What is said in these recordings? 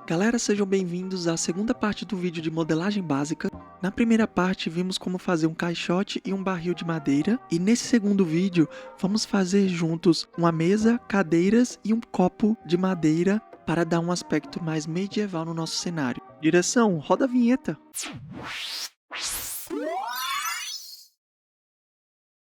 Galera, sejam bem-vindos à segunda parte do vídeo de modelagem básica. Na primeira parte vimos como fazer um caixote e um barril de madeira, e nesse segundo vídeo vamos fazer juntos uma mesa, cadeiras e um copo de madeira para dar um aspecto mais medieval no nosso cenário. Direção, roda a vinheta!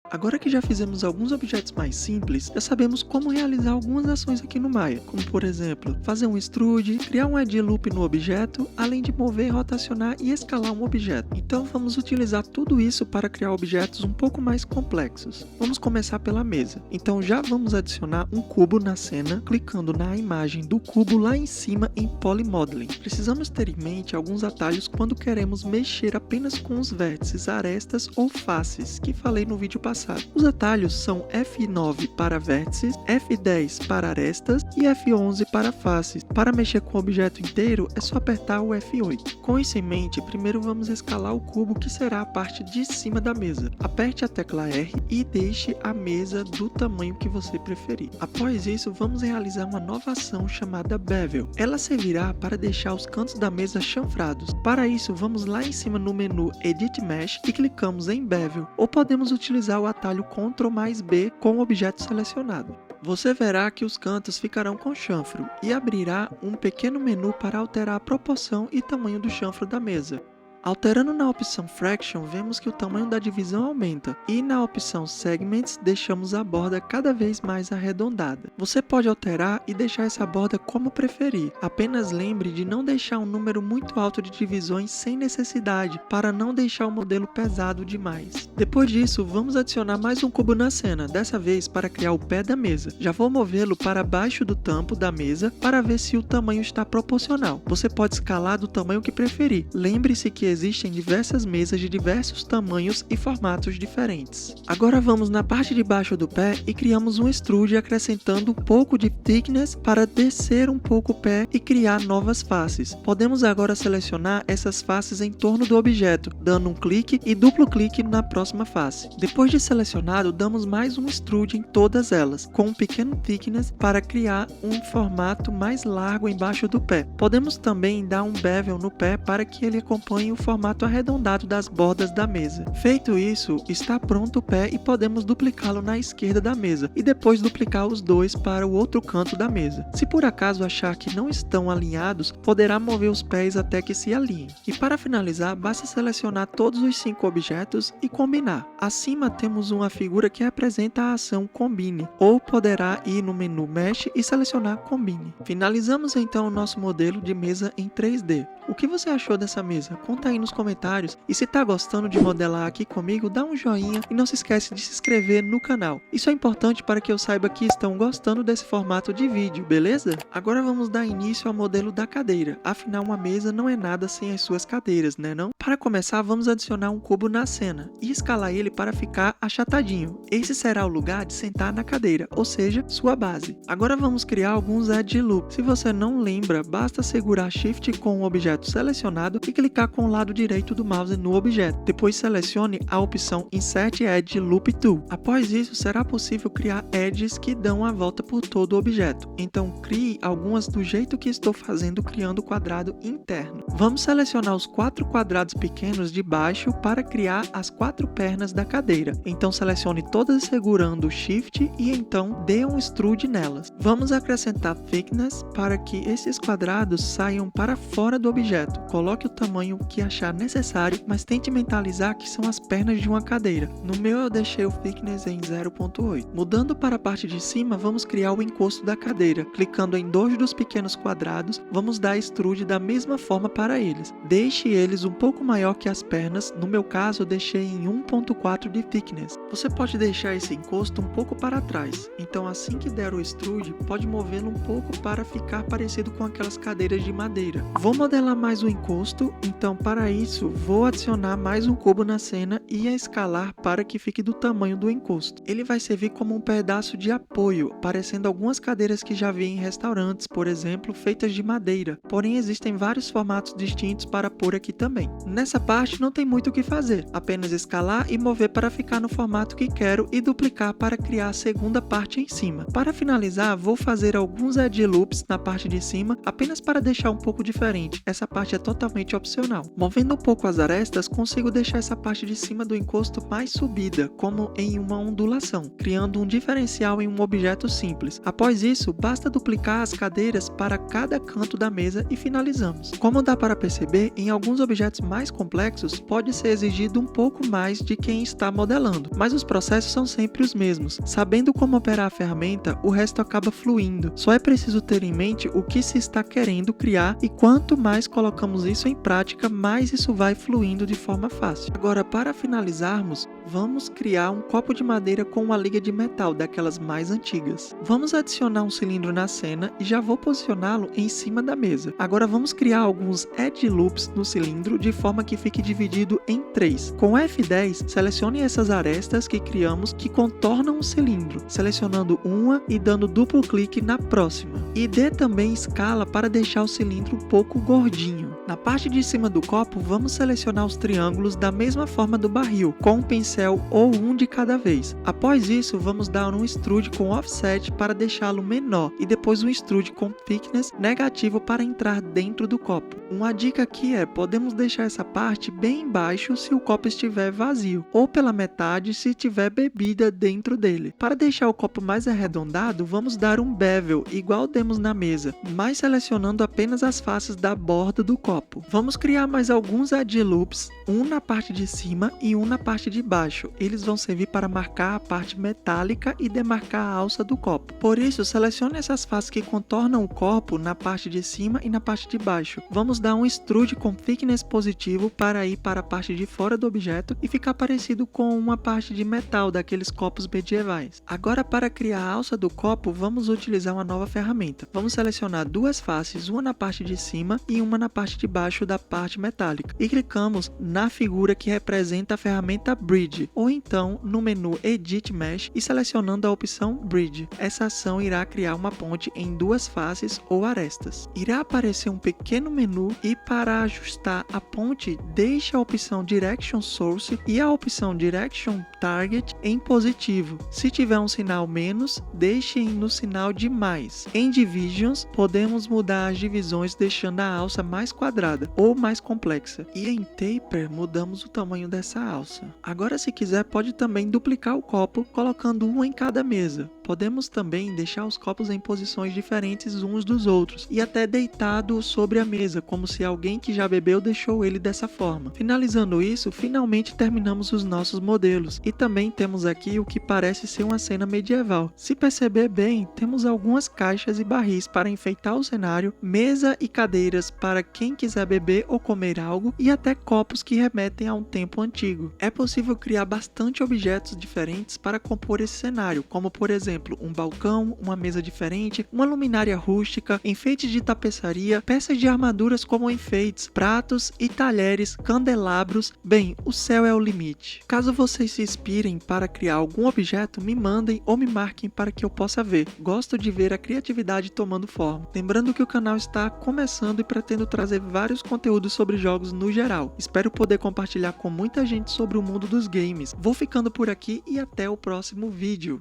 Agora que já fizemos alguns objetos mais simples, já sabemos como realizar algumas ações aqui no Maya, como por exemplo, fazer um extrude, criar um edge loop no objeto, além de mover, rotacionar e escalar um objeto. Então vamos utilizar tudo isso para criar objetos um pouco mais complexos. Vamos começar pela mesa. Então já vamos adicionar um cubo na cena, clicando na imagem do cubo lá em cima em Poly Modeling. Precisamos ter em mente alguns atalhos quando queremos mexer apenas com os vértices, arestas ou faces, que falei no vídeo passado. Os atalhos são F9 para vértices, F10 para arestas e F11 para faces. Para mexer com o objeto inteiro é só apertar o F8. Com isso em mente, primeiro vamos escalar o cubo, que será a parte de cima da mesa. Aperte a tecla R e deixe a mesa do tamanho que você preferir. Após isso, vamos realizar uma nova ação chamada Bevel. Ela servirá para deixar os cantos da mesa chanfrados. Para isso, vamos lá em cima no menu Edit Mesh e clicamos em Bevel, ou podemos utilizar o atalho Ctrl mais B com o objeto selecionado. Você verá que os cantos ficarão com chanfro e abrirá um pequeno menu para alterar a proporção e tamanho do chanfro da mesa. Alterando na opção Fraction, vemos que o tamanho da divisão aumenta, e na opção Segments deixamos a borda cada vez mais arredondada. Você pode alterar e deixar essa borda como preferir. Apenas lembre de não deixar um número muito alto de divisões sem necessidade, para não deixar o modelo pesado demais. Depois disso, vamos adicionar mais um cubo na cena, dessa vez para criar o pé da mesa. Já vou movê-lo para baixo do tampo da mesa para ver se o tamanho está proporcional. Você pode escalar do tamanho que preferir. Lembre-se que existem diversas mesas de diversos tamanhos e formatos diferentes. Agora vamos na parte de baixo do pé e criamos um extrude acrescentando um pouco de thickness para descer um pouco o pé e criar novas faces. Podemos agora selecionar essas faces em torno do objeto, dando um clique e duplo clique na próxima face. Depois de selecionado, damos mais um extrude em todas elas, com um pequeno thickness para criar um formato mais largo embaixo do pé. Podemos também dar um bevel no pé para que ele acompanhe o formato arredondado das bordas da mesa. Feito isso, está pronto o pé e podemos duplicá-lo na esquerda da mesa e depois duplicar os dois para o outro canto da mesa. Se por acaso achar que não estão alinhados, poderá mover os pés até que se alinhem. E para finalizar, basta selecionar todos os 5 objetos e combinar. Acima temos uma figura que representa a ação Combine, ou poderá ir no menu Mesh e selecionar Combine. Finalizamos então o nosso modelo de mesa em 3D. O que você achou dessa mesa? Conta aí nos comentários, e se tá gostando de modelar aqui comigo, dá um joinha e não se esquece de se inscrever no canal. Isso é importante para que eu saiba que estão gostando desse formato de vídeo, beleza? Agora vamos dar início ao modelo da cadeira, afinal uma mesa não é nada sem as suas cadeiras, né não? Para começar, vamos adicionar um cubo na cena e escalar ele para ficar achatadinho. Esse será o lugar de sentar na cadeira, ou seja, sua base. Agora vamos criar alguns edge loop. Se você não lembra, basta segurar Shift com o objeto selecionado e clicar com o lado direito do mouse no objeto. Depois selecione a opção Insert Edge Loop Tool. Após isso, será possível criar edges que dão a volta por todo o objeto. Então crie algumas do jeito que estou fazendo, criando o quadrado interno. Vamos selecionar os 4 quadrados pequenos de baixo para criar as 4 pernas da cadeira. Então selecione todas segurando o Shift e então dê um extrude nelas. Vamos acrescentar thickness para que esses quadrados saiam para fora do objeto. Coloque o tamanho que achar necessário, mas tente mentalizar que são as pernas de uma cadeira. No meu eu deixei o thickness em 0.8. Mudando para a parte de cima, vamos criar o encosto da cadeira. Clicando em 2 dos pequenos quadrados, vamos dar extrude da mesma forma para eles. Deixe eles um pouco maior que as pernas, no meu caso eu deixei em 1.4 de thickness. Você pode deixar esse encosto um pouco para trás, então assim que der o extrude, pode movê-lo um pouco para ficar parecido com aquelas cadeiras de madeira. Vou modelar mais o encosto, então para Para isso, vou adicionar mais um cubo na cena e escalar para que fique do tamanho do encosto. Ele vai servir como um pedaço de apoio, parecendo algumas cadeiras que já vi em restaurantes, por exemplo, feitas de madeira. Porém, existem vários formatos distintos para pôr aqui também. Nessa parte não tem muito o que fazer, apenas escalar e mover para ficar no formato que quero e duplicar para criar a segunda parte em cima. Para finalizar, vou fazer alguns edge loops na parte de cima, apenas para deixar um pouco diferente. Essa parte é totalmente opcional. Movendo um pouco as arestas, consigo deixar essa parte de cima do encosto mais subida, como em uma ondulação, criando um diferencial em um objeto simples. Após isso, basta duplicar as cadeiras para cada canto da mesa e finalizamos. Como dá para perceber, em alguns objetos mais complexos, pode ser exigido um pouco mais de quem está modelando, mas os processos são sempre os mesmos. Sabendo como operar a ferramenta, o resto acaba fluindo. Só é preciso ter em mente o que se está querendo criar e quanto mais colocamos isso em prática, mais isso vai fluindo de forma fácil. Agora, para finalizarmos, vamos criar um copo de madeira com uma liga de metal, daquelas mais antigas. Vamos adicionar um cilindro na cena e já vou posicioná-lo em cima da mesa. Agora vamos criar alguns edge loops no cilindro de forma que fique dividido em 3. Com F10, selecione essas arestas que criamos que contornam o cilindro, selecionando uma e dando duplo clique na próxima. E dê também escala para deixar o cilindro um pouco gordinho. Na parte de cima do copo, vamos selecionar os triângulos da mesma forma do barril, com um pincel ou um de cada vez. Após isso, vamos dar um extrude com offset para deixá-lo menor e depois um extrude com thickness negativo para entrar dentro do copo. Uma dica aqui é, podemos deixar essa parte bem embaixo se o copo estiver vazio, ou pela metade se tiver bebida dentro dele. Para deixar o copo mais arredondado, vamos dar um bevel, igual demos na mesa, mas selecionando apenas as faces da borda do copo. Vamos criar mais alguns edge loops, um na parte de cima e um na parte de baixo. Eles vão servir para marcar a parte metálica e demarcar a alça do copo. Por isso, selecione essas faces que contornam o copo na parte de cima e na parte de baixo. Vamos dar um extrude com thickness positivo para ir para a parte de fora do objeto e ficar parecido com uma parte de metal daqueles copos medievais. Agora, para criar a alça do copo, vamos utilizar uma nova ferramenta. Vamos selecionar duas faces, uma na parte de cima e uma na parte de baixo da parte metálica. E clicamos na figura que representa a ferramenta Bridge, ou então no menu Edit Mesh e selecionando a opção Bridge. Essa ação irá criar uma ponte em duas faces ou arestas. Irá aparecer um pequeno menu e para ajustar a ponte, deixe a opção Direction Source e a opção Direction Target em positivo. Se tiver um sinal menos, deixe no sinal de mais. Em Divisions, podemos mudar as divisões deixando a alça mais quadrada ou mais complexa. E em Taper, mudamos o tamanho dessa alça. Agora, se quiser, pode também duplicar o copo, colocando um em cada mesa. Podemos também deixar os copos em posições diferentes uns dos outros e até deitado sobre a mesa, como se alguém que já bebeu deixou ele dessa forma. Finalizando isso, finalmente terminamos os nossos modelos e também temos aqui o que parece ser uma cena medieval. Se perceber bem, temos algumas caixas e barris para enfeitar o cenário, mesa e cadeiras para quem quiser beber ou comer algo e até copos que remetem a um tempo antigo. É possível criar bastante objetos diferentes para compor esse cenário, como por exemplo, um balcão, uma mesa diferente, uma luminária rústica, enfeites de tapeçaria, peças de armaduras como enfeites, pratos e talheres, candelabros. Bem, o céu é o limite. Caso vocês se inspirem para criar algum objeto, me mandem ou me marquem para que eu possa ver. Gosto de ver a criatividade tomando forma. Lembrando que o canal está começando e pretendo trazer vários conteúdos sobre jogos no geral. Espero poder compartilhar com muita gente sobre o mundo dos games. Vou ficando por aqui e até o próximo vídeo.